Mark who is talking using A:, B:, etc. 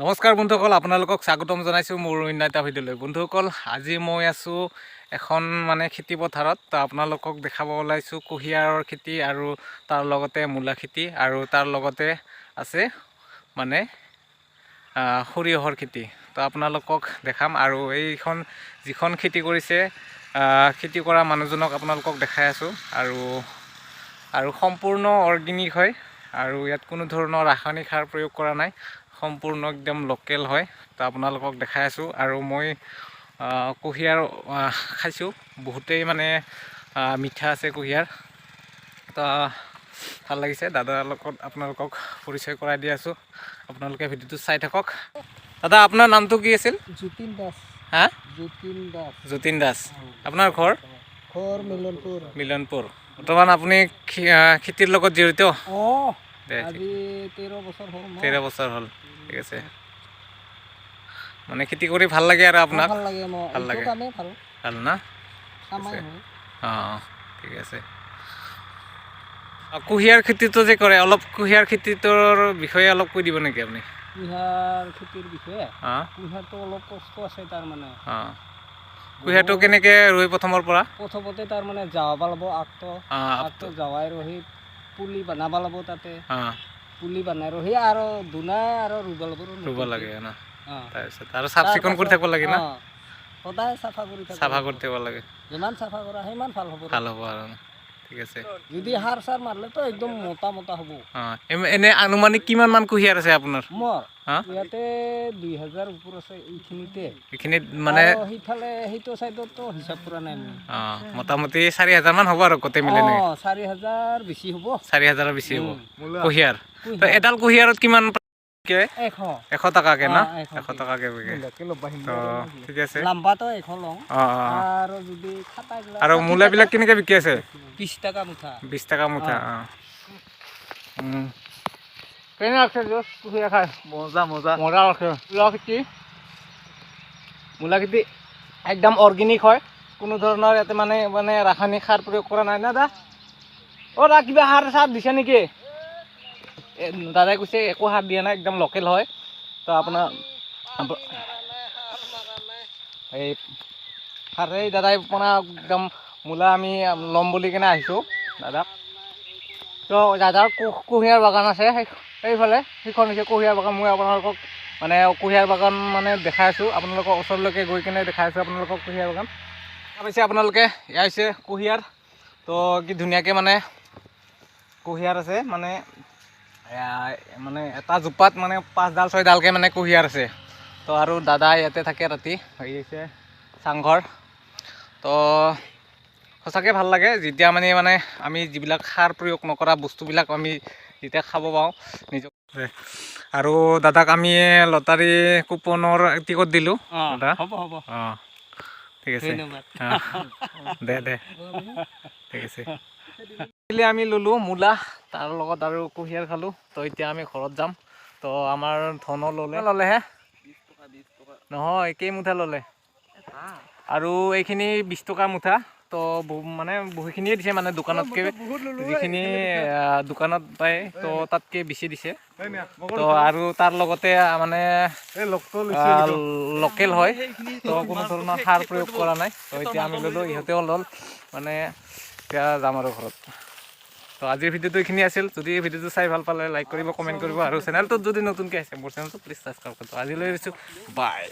A: নমস্কাৰ বন্ধুসকল, আপোনালোকক স্বাগতম জনাইছোঁ মোৰ অন্য এটা ভিডিঅ'লৈ। বন্ধুসকল, আজি মই আছোঁ এখন খেতি পথাৰত। তো আপোনালোকক দেখাব ওলাইছোঁ কুঁহিয়াৰৰ খেতি আৰু তাৰ লগতে মূলা খেতি আৰু তাৰ লগতে আছে সৰিয়হৰ খেতি। তো আপোনালোকক দেখাম আৰু এইখন যিখন খেতি কৰিছে খেতি কৰা মানুহজনক আপোনালোকক দেখাই আছোঁ আৰু সম্পূৰ্ণ অৰ্গেনিক হয় আৰু ইয়াত কোনো ধৰণৰ ৰাসায়নিক সাৰ প্ৰয়োগ কৰা নাই, সম্পূৰ্ণ একদম লোকেল হয়। তো আপোনালোকক দেখাই আছোঁ আৰু মই কুঁহিয়াৰ খাইছোঁ, বহুতেই মিঠা আছে কুঁহিয়াৰ। তো ভাল লাগিছে। দাদাৰ লগত আপোনালোকক পৰিচয় কৰাই দি আছোঁ, আপোনালোকে ভিডিঅ'টো চাই থাকক। দাদা, আপোনাৰ নামটো কি আছিল?
B: যতীন দাস।
A: হা?
B: যতীন দাস।
A: যতীন দাস। আপোনাৰ ঘৰ?
B: ঘৰ মিলনপুৰ।
A: মিলনপুৰ। বৰ্তমান আপুনি খেতিৰ লগত জড়িত?
B: আজি 13 বছৰ হ'ল।
A: 13 বছৰ হ'ল। ঠিক আছে। খেতি কৰি ভাল লাগে আৰু আপোনাক?
B: ভাল লাগে।
A: ভাল লাগে। ভাল না? অঁ, ঠিক আছে। কুঁহিয়াৰ খেতিটো যে কৰে, অলপ কুঁহিয়াৰ খেতিটোৰ বিষয়ে অলপ কৈ দিব নেকি আপুনি?
B: কুঁহিয়াৰ খেতিৰ বিষয়ে? কুঁহিয়াৰটো অলপ কষ্ট আছে তাৰমানে।
A: কুঁহিয়াৰটো কেনেকৈ ৰুই প্ৰথমৰ পৰা?
B: প্ৰথমতে তাৰমানে জাৱাব লাগিব, আগটো জাৱাই ৰহি পুলি বনাব লাগিব। তাতে পুলি বনাই ৰহি আৰু দুনাই আৰু ৰুব লাগে না। তাৰপিছত আৰু চাফ চিকুণ কৰি থাকিব লাগে না? সদায় চাফা কৰি থাকিব লাগে। যিমান চাফা কৰা সিমান ভাল হ'ব আৰু। ঠিক আছে। যদি সাৰ চাৰ মাৰিলেতো একদম মোটা মোটা হ'ব।
A: এনে আনুমানিক কিমান মান কুঁহিয়াৰ আছে আপোনাৰ?
B: মোৰ ইয়াতে 2000 ওপৰ আছে। এইখিনিত সিফালে সেইটো চাইডতো হিচাপ কৰা নাই আমি।
A: মোটামুটি 4000 মান হ'ব আৰু গোটেই মিলাই?
B: 4000 বেছি হ'ব।
A: 4000 বেছি হ'ব কুঁহিয়াৰ। এডাল কুঁহিয়াৰত কিমান? 100 টকাকে না? 100 টকাকে বিকে। ঠিক আছে।
B: লাম্বাটো 100 লওঁ।
A: আৰু মূলাবিলাক কেনেকৈ বিকি আছে?
B: 20 টাকা মুঠা।
A: 20 টাকা মুঠা। কেনে আছে কুঁহিয়াৰ খাই? মজা আছে। মূলা খেতি একদম অৰ্গেনিক হয়, কোনো ধৰণৰ ইয়াতে ৰাসায়নিক সাৰ প্ৰয়োগ কৰা নাই না। দা দা কিবা সাৰ চাৰ দিছে নেকি? দাদাই কৈছে একো সাৰ দিয়া নাই, একদম লোকেল হয়। তো আপোনাৰ এই সাৰেই দাদাই একদম মূলা আমি ল'ম বুলি কিনে আহিছোঁ দাদাক। তো দাদাৰ কুঁহিয়াৰ বাগান আছে সেইফালে, সেইখন হৈছে কুঁহিয়াৰ বাগান। মই আপোনালোকক কুঁহিয়াৰ বাগান দেখাই আছোঁ, আপোনালোকৰ ওচৰলৈকে গৈ কিনে দেখাই আছোঁ আপোনালোকক কুঁহিয়াৰ বাগান। পাইছে আপোনালোকে, এয়া হৈছে কুঁহিয়াৰ। তো কি ধুনীয়াকৈ কুঁহিয়াৰ আছে, এটা জোপাত 5ডাল 6ডালকৈ কুঁহিয়াৰ আছে। তো আৰু দাদা ইয়াতে থাকে ৰাতি, হেৰি হৈছে চাংঘৰ। তো সঁচাকৈ ভাল লাগে যেতিয়া আমি যিবিলাক সাৰ প্ৰয়োগ নকৰা বস্তুবিলাক আমি যেতিয়া খাব পাওঁ নিজক। আৰু দাদাক আমি লটাৰী কুপনৰ টিকট দিলোঁ। দাদা হ'ব। ঠিক আছে। দে ঠিক আছে। আমি ল'লোঁ মূলা, তাৰ লগত আৰু কুঁহিয়াৰ খালোঁ। তো এতিয়া আমি ঘৰত যাম। তো আমাৰ ধনো ল'লেহে নহয়, কেইমুঠা ল'লে আৰু এইখিনি 20 টকা মুঠা। তো বহুখিনিয়ে দিছে, দোকানতকৈ যিখিনি দোকানত পায় তো তাতকৈ বেছি দিছে। তো আৰু তাৰ লগতে লোকেল হয়, তো কোনো ধৰণৰ সাৰ প্ৰয়োগ কৰা নাই। তো এতিয়া আমি ল'লোঁ, ইহঁতেও ল'ল, এতিয়া যাম আৰু ঘৰত। তো আজিৰ ভিডিঅ'টো এইখিনি আছিল। যদি ভিডিঅ'টো চাই ভাল পালে লাইক কৰিব, কমেণ্ট কৰিব আৰু চেনেলটোত যদি নতুনকৈ আহিছে মোৰ চেনেলটো প্লিজ ছাবস্ক্ৰাইব কৰিব। আজিলৈ এৰিছোঁ, বাই।